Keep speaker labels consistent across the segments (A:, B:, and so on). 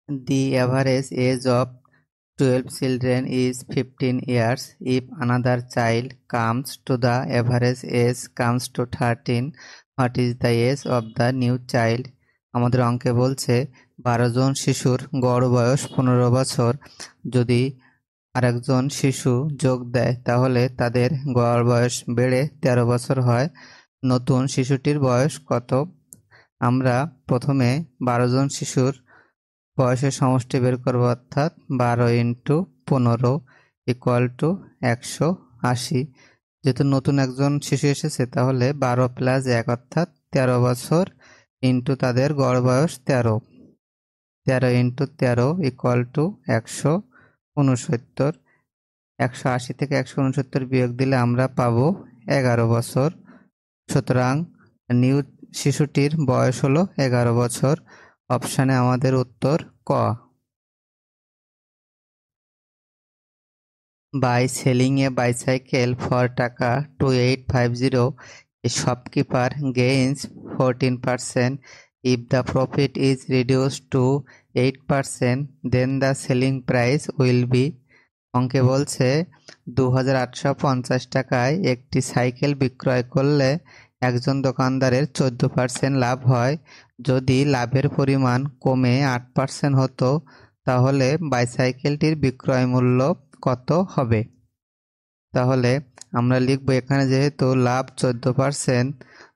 A: The average age of 12 children is 15 years. If another child comes to the average age comes to 13, what is the age of the new child? আমাদের অঙ্কে বলছে 12 জন শিশুর গড় বয়স 15 বছর। যদি আরেকজন শিশু যোগ দেয় তাহলে তাদের গড় বয়স বেড়ে 13 বছর হয়। নতুন শিশুটির বয়স কত? আমরা প্রথমে 12 জন শিশুর বয়সের সমষ্টি বের করব, অর্থাৎ 12 ইন্টু 15 ইকুয়াল টু 180। যেহেতু নতুন একজন শিশু এসেছে তাহলে 12 প্লাস 1 অর্থাৎ 13 বছর ইন্টু তাদের গড় বয়স 13 ইন্টু 13 ইকুয়াল টু 169। 180 থেকে 169 বিয়োগ দিলে আমরা পাবো 11 বছর। সুতরাং নিউ শিশুটির বয়স হলো 11 বছর। অপশানে আমাদের উত্তর ক। By selling a bicycle for টাকা 2850, a shopkeeper gains 14%. If the profit is reduced to 8%, then the selling price will be। অঙ্কে বলছে 2850 টাকায় একটি সাইকেল বিক্রয় করলে একজন দোকানদারের 14% লাভ হয়। যদি লাভের পরিমাণ কমে 8% হতো তাহলে বাইসাইকেলটির বিক্রয় মূল্য কত হবে? তাহলে আমরা লিখব এখানে যেহেতু লাভ 14%,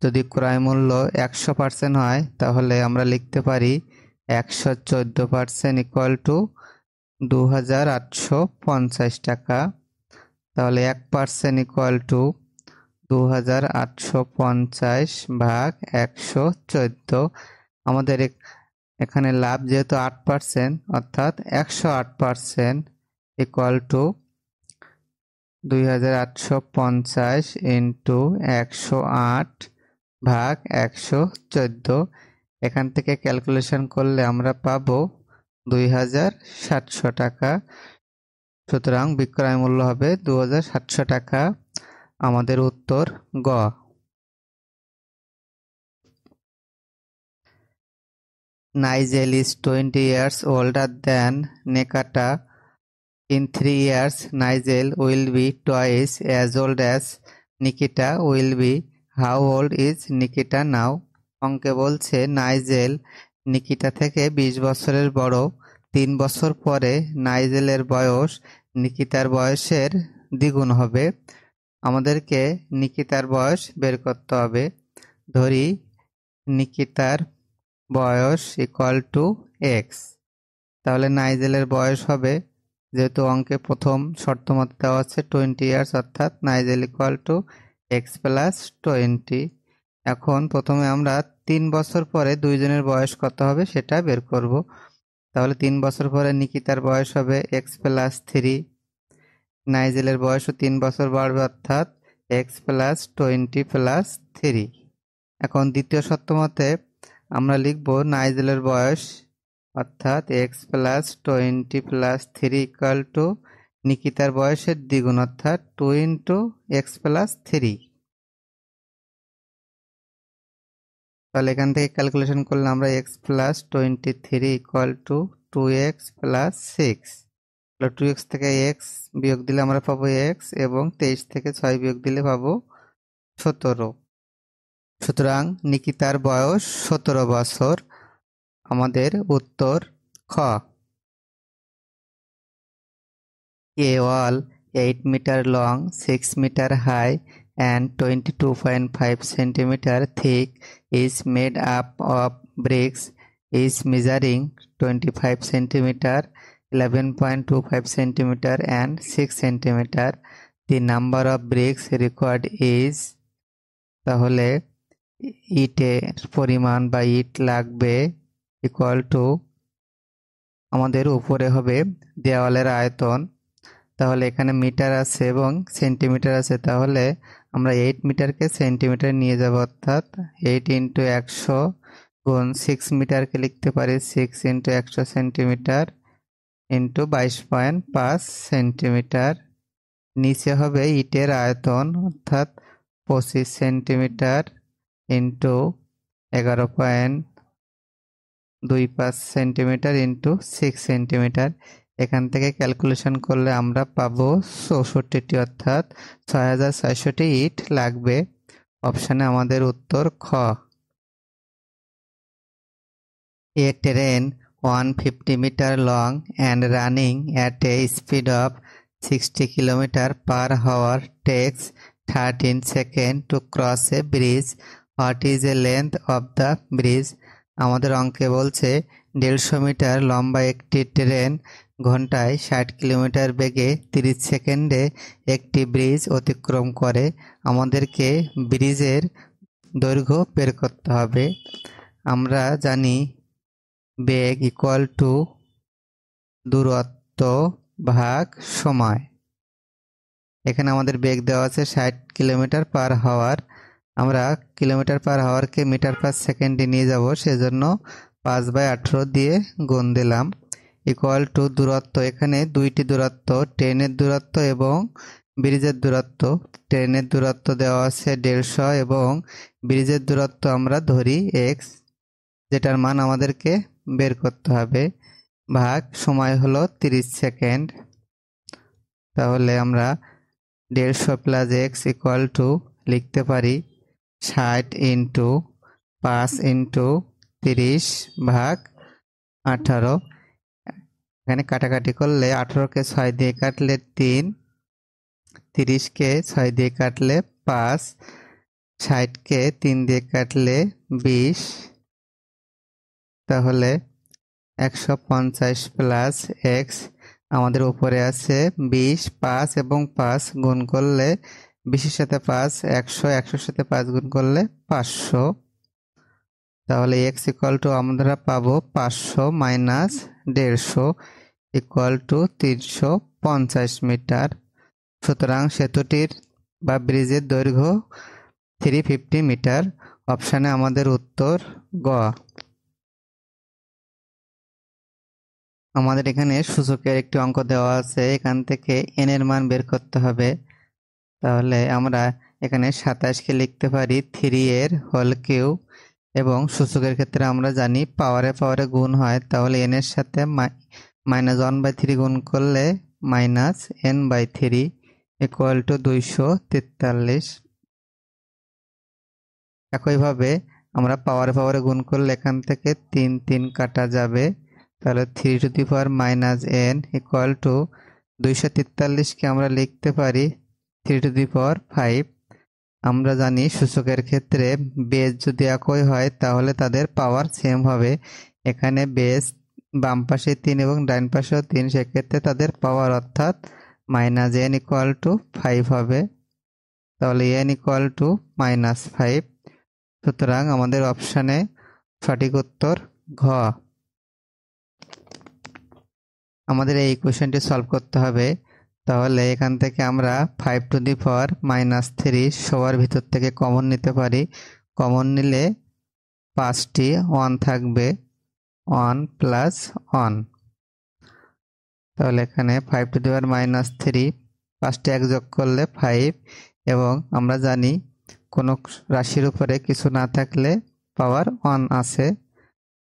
A: যদি ক্রয় মূল্য 100% হয় তাহলে আমরা লিখতে পারি 114% ইকুয়াল টু 2850 টাকা। তাহলে 1% ইকুয়াল টু 2850 ভাগ 114। আমাদের এখানে লাভ যেহেতু 8% অর্থাৎ 108% ইকুয়াল টু 2850 ইন্টু 108 ভাগ 114। এখান থেকে ক্যালকুলেশন করলে আমরা পাবো 2700 টাকা। সুতরাং বিক্রয় মূল্য হবে 2700 টাকা। আমাদের উত্তর গ। Nigel is 20 years older than Nekata. In 3 years, Nigel will be twice as old as Nikita will be. How old is Nikita now? অঙ্কে বলছে নাইজেল নিকিতা থেকে 20 বছরের বড়। 3 বছর পরে নাইজেলের বয়স নিকিতার বয়সের দ্বিগুণ হবে। আমাদেরকে নিকিতার বয়স বের করতে হবে। ধরি নিকিতার বয়স ইকুয়াল টু এক্স। তাহলে নাইজেলের বয়স হবে, যেহেতু অঙ্কে প্রথম শর্ত মতো দেওয়া আছে 20 ইয়ার্স, অর্থাৎ Nigel equal to x plus 20। এখন প্রথমে আমরা 3 বছর পরে দুইজনের বয়স কত হবে সেটা বের করব। তাহলে 3 বছর পরে নিকিতার বয়স হবে এক্স প্লাস 3, নাইজেলের বয়সও 3 বছর বাড়বে অর্থাৎ এক্স প্লাস 20 প্লাস 3। এখন দ্বিতীয় শর্ত মতে আমরা লিখব নাইজেলের বয়স অর্থাৎ x plus 20 plus 3 equal to নিকিতার বয়সের দ্বিগুণ অর্থাৎ 2 ইন্টু এক্স প্লাস 3। তাহলে এখান থেকে ক্যালকুলেশন করলে আমরা x plus 23 equal to 2x plus 6। তাহলে 2x থেকে x বিয়োগ দিলে আমরা পাবো x, এবং 23 থেকে 6 বিয়োগ দিলে পাবো 17। সুতরাং নিকিতার বয়স 17 বছর। আমাদের উত্তর খ। A wall 8 meter long, 6 meter high and 22.5 centimeter thick is made up of bricks is measuring 25 centimeter, 11.25 centimeter and 6 centimeter. The number of bricks required is। তাহলে ইটের পরিমাণ বা ইট লাগবে ইকুয়াল টু, আমাদের উপরে হবে দেওয়ালের আয়তন। তাহলে এখানে মিটার আছে এবং সেন্টিমিটার আছে, তাহলে আমরা 8 মিটারকে সেন্টিমিটার নিয়ে যাব, অর্থাৎ 8 ইন্টু 100 গুণ 6 মিটারকে লিখতে পারি 6 ইন্টু 100 সেন্টিমিটার ইন্টু 22.5 সেন্টিমিটার। নিচে হবে ইটের আয়তন অর্থাৎ 25 centimetre into 11 25 centimetre into 6 centimetre. এখান থেকে ক্যালকুলেশন করলে আমরা পাবো 64টি, অর্থাৎ 6400টি ইট লাগবে। অপশানে আমাদের উত্তর খ। A train 150 meter long and running at a speed of 60 kilometer per hour takes 13 seconds to cross a bridge. What is the length of the bridge? আমাদের অঙ্কে বলছে 150 মিটার লম্বা একটি ট্রেন ঘন্টায় 60 কিলোমিটার বেগে 30 সেকেন্ডে একটি ব্রিজ অতিক্রম করে। আমাদেরকে ব্রিজের দৈর্ঘ্য বের করতে হবে। আমরা জানি বেগ ইকুয়াল টু দূরত্ব ভাগ সময়। এখানে আমাদের বেগ দেওয়া আছে 60 কিলোমিটার পার হাওয়ার। আমরা কিলোমিটার পার হাওয়ারকে মিটার পার সেকেন্ডে নিয়ে যাব, সেজন্য 5/18 দিয়ে গুণ দিলাম। ইকুয়াল টু দূরত্ব, এখানে দুইটি দূরত্ব, ট্রেনের দূরত্ব এবং ব্রিজের দূরত্ব। ট্রেনের দূরত্ব দেওয়া আছে 150 এবং ব্রিজের দূরত্ব আমরা ধরি x, যেটার মান আমাদেরকে বের করতে হবে, ভাগ সময় হলো 30 সেকেন্ড। তাহলে আমরা 150 প্লাস এক্স ইকুয়াল টু লিখতে পারি 60 ইন্টু 5 ইন্টু 30 ভাগ 18। এখানে কাটাকাটি করলে 18কে 6 দিয়ে কাটলে 3, 30কে 6 দিয়ে কাটলে 5, 60কে 3 দিয়ে কাটলে 20। তাহলে 150 প্লাস এক্স, আমাদের উপরে আছে 20, 5 এবং 5 গুণ করলে 20-এর সাথে 5 100, 100-এর সাথে 5 গুণ করলে 500। তাহলে এক্স ইকুয়াল টু আমরা পাবো 500 মাইনাস 150 ইকুয়াল টু 350 মিটার। সুতরাং সেতুটির বা ব্রিজের দৈর্ঘ্য 350 মিটার। অপশানে আমাদের উত্তর গ। আমাদের এখানে সূচকের একটি অঙ্ক দেওয়া আছে, এখান থেকে এন এর মান বের করতে হবে। তাহলে আমরা এখানে 27কে লিখতে পারি 3 এর হোল কিউব, এবং সূচকের ক্ষেত্রে আমরা জানি পাওয়ারে পাওয়ারে গুণ হয়, তাহলে এন এর সাথে -1/3 গুণ করলে -n/3 ইকুয়াল টু 243। একইভাবে আমরা পাওয়ারে পাওয়ারে গুণ করলে এখান থেকে 3 3 কাটা যাবে, তাহলে 3 to the power -n equal to 243কে আমরা লিখতে পারি 3 টু দি পাওয়ার 5। আমরা জানি সূচকের ক্ষেত্রে বেস যদি একই হয় তাহলে তাদের পাওয়ার সেম হবে। এখানে বেস বাম পাশে 3 এবং ডান পাশেও 3, সেক্ষেত্রে তাদের পাওয়ার অর্থাৎ -n ইকুয়াল টু 5 হবে। তাহলে n ইকুয়াল টু -5। সুতরাং আমাদের অপশানে সঠিক উত্তর ঘ। আমাদের এই ইকুয়েশনটি সলভ করতে হবে। তাহলে এখান থেকে আমরা 5 টু দি পাওয়ার -3 সবার ভিতর থেকে কমন নিতে পারি। কমন নিলে 5টি 1 থাকবে, 1 প্লাস 1। তাহলে এখানে 5 টু দি পাওয়ার -3, 5টি 1 যোগ করলে 5, এবং আমরা জানি কোনো রাশির উপরে কিছু না থাকলে পাওয়ার 1 আছে।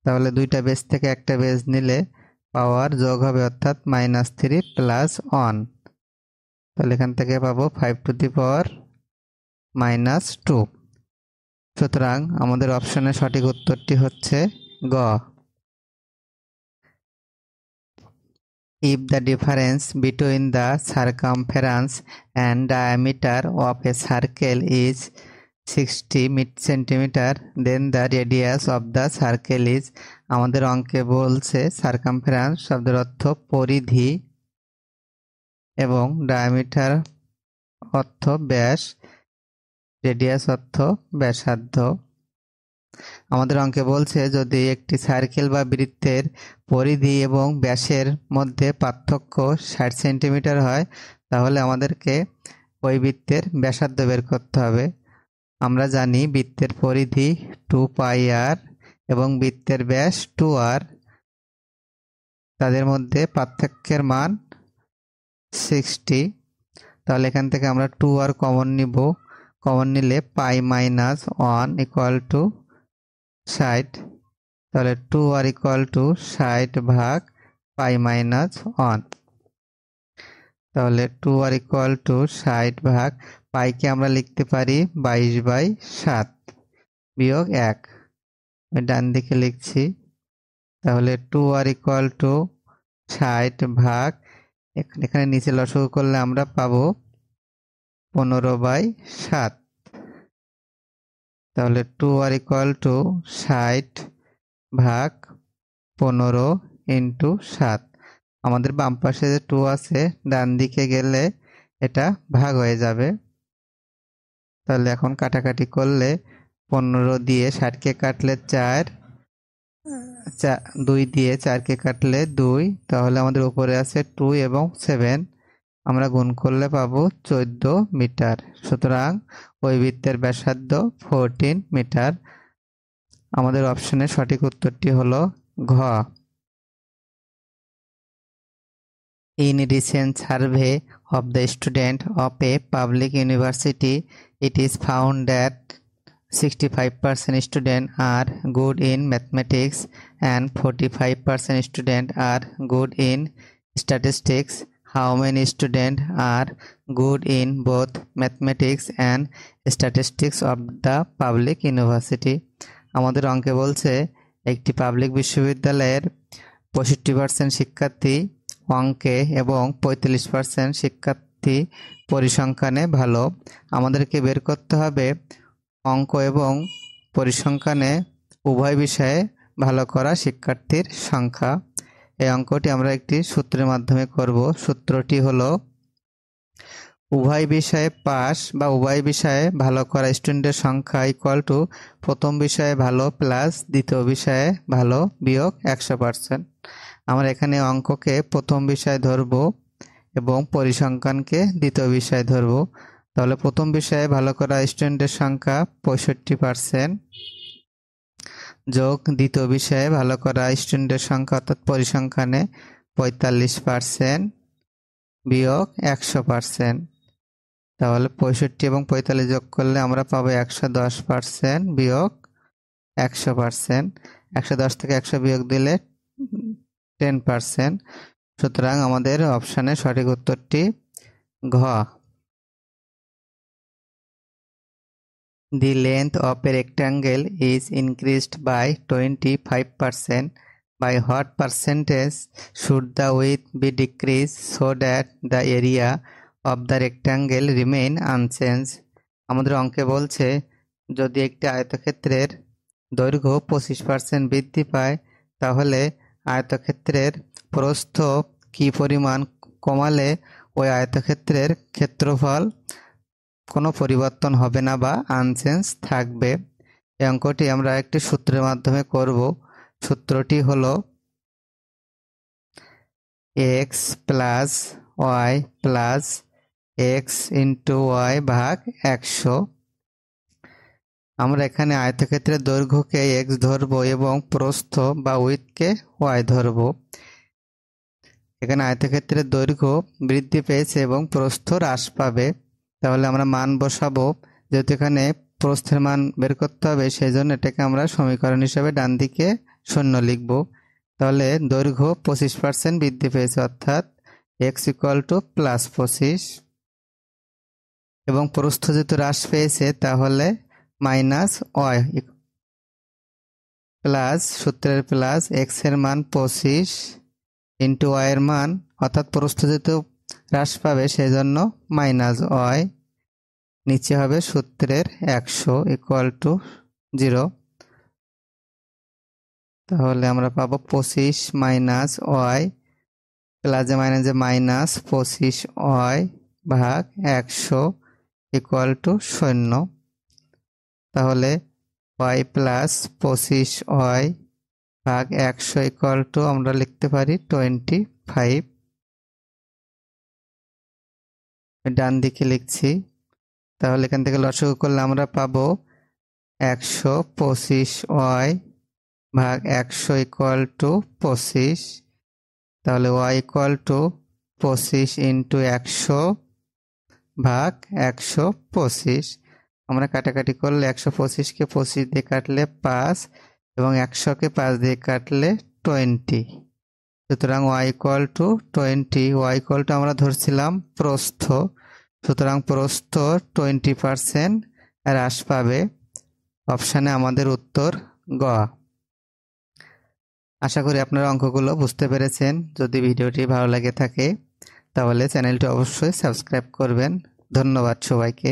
A: তাহলে দুইটা বেস থেকে একটা বেস নিলে পাওয়ার যোগ হবে, অর্থাৎ -3 প্লাস 1। তাহলে এখান থেকে পাবো 5 টু দি পাওয়ার -2। সুতরাং আমাদের অপশনের সঠিক উত্তরটি হচ্ছে গ। If the difference between the circumference and diameter of a circle is 60 centimeter, then the radius of the circle is। আমাদের অঙ্কে বলছে সার্কামফারেন্স শব্দের অর্থ পরিধি এবং ডায়ামিটার অর্থ ব্যাস, রেডিয়াস অর্থ ব্যাসার্ধ। আমাদের অঙ্কে বলছে যদি একটি সার্কেল বা বৃত্তের পরিধি এবং ব্যাসের মধ্যে পার্থক্য 60 সেন্টিমিটার হয়, তাহলে আমাদেরকে ওই বৃত্তের ব্যাসার্ধ বের করতে হবে। আমরা জানি বৃত্তের পরিধি 2πr এবং বৃত্তের ব্যাস 2r, তাদের মধ্যে পার্থক্যের মান 60। তাহলে এখান থেকে আমরা 2r কমন নিব, কমন নিলে π - 1 ইকুয়াল টু 60। তাহলে 2r ইকুয়াল টু 60 ভাগ পাই মাইনাস 1। তাহলে 2r ইকুয়াল টু 60 ভাগ পাইকে আমরা লিখতে পারি 22/7 বিয়োগ 1। আমি ডান দিকে লিখছি। তাহলে 2r ইকুয়াল টু 60 ভাগ এখানে নিচে লসাগু করলে আমরা পাবো 15/7। তাহলে 2r ইকুয়াল টু 60 ভাগ 15 ইন্টু 7। আমাদের বাম পাশে যে 2 আছে ডান দিকে গেলে এটা ভাগ হয়ে যাবে। তাহলে এখন কাটাকাটি করলে 15 দিয়ে 60কে কাটলে 4, 2 দিয়ে 4কে কাটলে 2, তাহলে আমাদের উপরে আছে 2 এবং 7, আমরা গুণ করলে পাবো 14 মিটার। সুতরাং ওই বৃত্তের ব্যাসার্ধ 14 মিটার। আমাদের অপশনের সঠিক উত্তরটি হলো ঘ। In recent survey of the student of a public university, it is found that 65% students are good in mathematics and 45% students are good in statistics. How many students are good in both mathematics and statistics of the public university? আমাদের অঙ্কে বলছে একটি public বিশ্ববিদ্যালয়ের 65% শিক্ষার্থী অঙ্কে এবং 45% শিক্ষার্থী পরিসংখ্যানে ভালো। আমাদেরকে বের করতে হবে অঙ্ক এবং পরিসংখ্যানে উভয় বিষয়ে ভালো করা শিক্ষার্থীর সংখ্যা। এই অঙ্কটি আমরা একটি সূত্রের মাধ্যমে করব। সূত্রটি হলো উভয় বিষয়ে পাস বা উভয় বিষয়ে ভালো করা স্টুডেন্টের সংখ্যা ইকুয়াল টু প্রথম বিষয়ে ভালো প্লাস দ্বিতীয় বিষয়ে ভালো বিয়োগ 100%। আমরা এখানে অঙ্ককে প্রথম বিষয় ধরব এবং পরিসংখ্যানকে দ্বিতীয় বিষয় ধরব। তাহলে প্রথম বিষয়ে ভালো করা স্টুডেন্টের সংখ্যা 65% যোগ দ্বিতীয় বিষয়ে ভালো করা স্টুডেন্টের সংখ্যা অর্থাৎ পরিসংখ্যানে 45% বিয়োগ 100%। তাহলে 65 এবং 45 যোগ করলে আমরা পাবো 110% বিয়োগ 100%। 110 থেকে 100 বিয়োগ দিলে 10%। সুতরাং আমাদের অপশনের সঠিক উত্তরটি ঘ। The length of a rectangle is increased by 25%. By what percentage should the width be decreased so that the area of the rectangle remain unchanged? আমাদের অঙ্কে বলছে যদি একটি আয়তক্ষেত্রের দৈর্ঘ্য 25% বৃদ্ধি পায় তাহলে আয়তক্ষেত্রের প্রস্থ কি পরিমাণ কমালে ওই আয়তক্ষেত্রের ক্ষেত্রফল কোনো পরিবর্তন হবে না বা আনচেঞ্জ থাকবে। এই অঙ্কটি আমরা একটি সূত্রের মাধ্যমে করব। সূত্রটি হলো x plus y plus x into y ভাগ 100। আমরা এখানে আয়তক্ষেত্রের দৈর্ঘ্যকে x ধরব এবং প্রস্থ বা উইথকে y ধরব। এখানে আয়তক্ষেত্রের দৈর্ঘ্য বৃদ্ধি পেয়েছে এবং প্রস্থ হ্রাস পাবে। তাহলে আমরা মান বসাবো, যেহেতু এখানে প্রস্থের মান বের করতে হবে সেই জন্য এটাকে আমরা সমীকরণ হিসেবে ডান দিকে 0 লিখব। তাহলে দৈর্ঘ্য 25% বৃদ্ধি পেয়েছে অর্থাৎ x ইকুয়াল টু প্লাস 25 এবং প্রস্থ যেহেতু হ্রাস পেয়েছে তাহলে মাইনাস ওয়াই প্লাস সূত্রের প্লাস x এর মান 25 ইন্টু ওয়াই এর মান অর্থাৎ প্রস্থ যেহেতু হ্রাস পাবে সেই জন্য মাইনাস ওয়াই, নিচে হবে সূত্রের 100 ইকুয়াল টু 0। তাহলে আমরা পাবো 25 মাইনাস ওয়াই প্লাসে মাইনাসে মাইনাস 25 ওয়াই ভাগ 100 ইকুয়াল টু 0। তাহলে ওয়াই প্লাস 25 ওয়াই ভাগ 100 ইকুয়াল টু আমরা লিখতে পারি 25। ডান দিকে লিখছি। তাহলে এখান থেকে লসাগু করলে আমরা পাবো 125 ওয়াই ভাগ 100 ইকুয়াল টু 25। তাহলে ওয়াই ইকুয়াল টু 25 ইন্টু 100 ভাগ 125। আমরা কাটাকাটি করলে 125কে 25 দিয়ে কাটলে 5 এবং 100কে 5 দিয়ে কাটলে 20। সুতরাং y equal to 20। y equal to আমরা ধরছিলাম প্রস্থ, সুতরাং প্রস্থ 20% হ্রাস পাবে। অপশানে আমাদের উত্তর গ। আশা করি আপনারা অঙ্কগুলো বুঝতে পেরেছেন। যদি ভিডিওটি ভালো লাগে থাকে তাহলে চ্যানেলটি অবশ্যই সাবস্ক্রাইব করবেন। ধন্যবাদ সবাইকে।